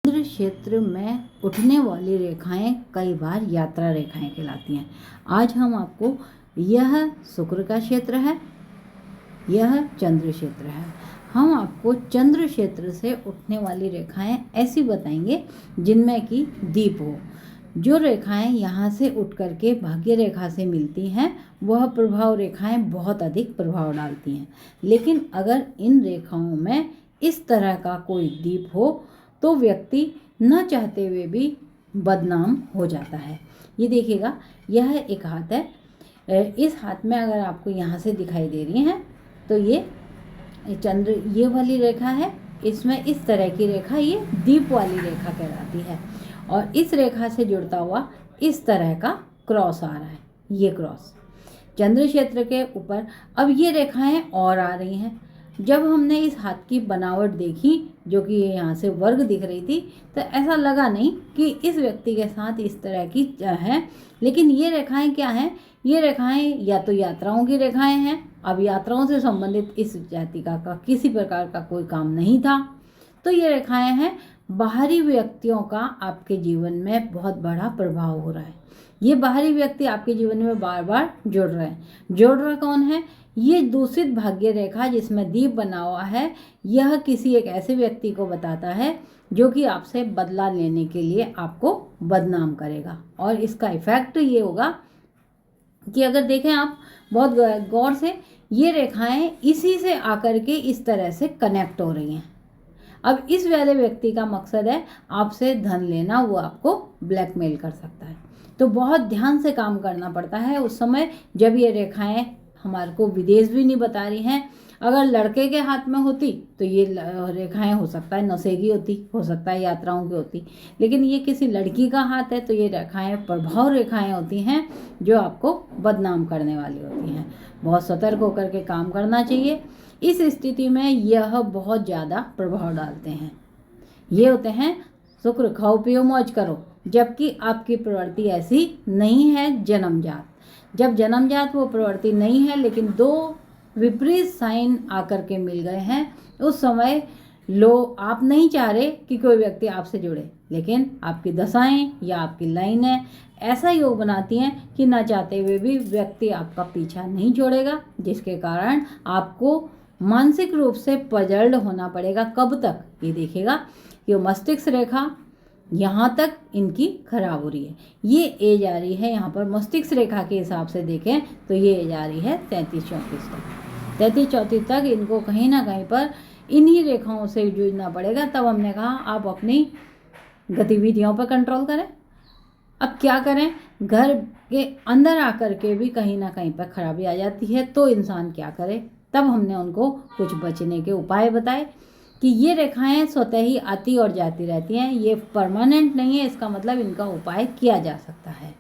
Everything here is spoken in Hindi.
चंद्र क्षेत्र में उठने वाली रेखाएं कई बार यात्रा रेखाएं कहलाती हैं। आज हम आपको यह शुक्र का क्षेत्र है, यह चंद्र क्षेत्र है। हम आपको चंद्र क्षेत्र से उठने वाली रेखाएं ऐसी बताएंगे जिनमें कि दीप हो। जो रेखाएं यहाँ से उठ करके भाग्य रेखा से मिलती हैं वह प्रभाव रेखाएं बहुत अधिक प्रभाव डालती हैं। लेकिन अगर इन रेखाओं में इस तरह का कोई दीप हो तो व्यक्ति न चाहते हुए भी बदनाम हो जाता है। ये देखिएगा, यह एक हाथ है। इस हाथ में अगर आपको यहाँ से दिखाई दे रही हैं तो ये चंद्र, ये वाली रेखा है। इसमें इस तरह की रेखा ये दीप वाली रेखा कहलाती है। और इस रेखा से जुड़ता हुआ इस तरह का क्रॉस आ रहा है, ये क्रॉस चंद्र क्षेत्र के ऊपर। अब ये रेखाएं और आ रही हैं। जब हमने इस हाथ की बनावट देखी, जो कि यहाँ से वर्ग दिख रही थी, तो ऐसा लगा नहीं कि इस व्यक्ति के साथ इस तरह की है। लेकिन ये रेखाएं क्या हैं? ये रेखाएं या तो यात्राओं की रेखाएं हैं। अब यात्राओं से संबंधित इस जातिका का किसी प्रकार का कोई काम नहीं था, तो ये रेखाएं हैं बाहरी व्यक्तियों का आपके जीवन में बहुत बड़ा प्रभाव हो रहा है। ये बाहरी व्यक्ति आपके जीवन में बार बार जुड़ रहे हैं। जोड़ रहा कौन है? ये दूषित भाग्य रेखा जिसमें दीप बना हुआ है, यह किसी एक ऐसे व्यक्ति को बताता है जो कि आपसे बदला लेने के लिए आपको बदनाम करेगा। और इसका इफेक्ट ये होगा कि अगर देखें आप बहुत गौर से, ये रेखाएं इसी से आकर के इस तरह से कनेक्ट हो रही हैं। अब इस वाले व्यक्ति का मकसद है आपसे धन लेना, वो आपको ब्लैकमेल कर सकता है। तो बहुत ध्यान से काम करना पड़ता है उस समय जब ये रेखाएं हमारे को विदेश भी नहीं बता रही हैं। अगर लड़के के हाथ में होती तो ये रेखाएं हो सकता है नशेगी होती, हो सकता है यात्राओं की होती। लेकिन ये किसी लड़की का हाथ है तो ये रेखाएं प्रभाव रेखाएं होती हैं जो आपको बदनाम करने वाली होती हैं। बहुत सतर्क होकर के काम करना चाहिए। इस स्थिति में यह बहुत ज़्यादा प्रभाव डालते हैं। ये होते हैं शुक्र, खाओ पियो मौज करो, जबकि आपकी प्रवृत्ति ऐसी नहीं है जन्मजात। जब जन्मजात वो प्रवृत्ति नहीं है, लेकिन दो विपरीत साइन आकर के मिल गए हैं, उस समय आप नहीं चाह रहे कि कोई व्यक्ति आपसे जुड़े, लेकिन आपकी दशाएं या आपकी लाइनें ऐसा योग बनाती हैं कि ना चाहते हुए भी व्यक्ति आपका पीछा नहीं छोड़ेगा, जिसके कारण आपको मानसिक रूप से पजल्ड होना पड़ेगा। कब तक? ये देखिएगा कि वो मस्तिष्क रेखा यहाँ तक इनकी खराब हो रही है। ये एज आ रही है, यहाँ पर मस्तिष्क रेखा के हिसाब से देखें तो ये एज आ रही है 33-34 तक। 33-34 तक इनको कहीं ना कहीं पर इन्हीं रेखाओं से जूझना पड़ेगा। तब हमने कहा आप अपनी गतिविधियों पर कंट्रोल करें। अब क्या करें? घर के अंदर आकर के भी कहीं ना कहीं पर खराबी आ जाती है, तो इंसान क्या करे? तब हमने उनको कुछ बचने के उपाय बताए कि ये रेखाएं स्वतः ही आती और जाती रहती हैं, ये परमानेंट नहीं है। इसका मतलब इनका उपाय किया जा सकता है।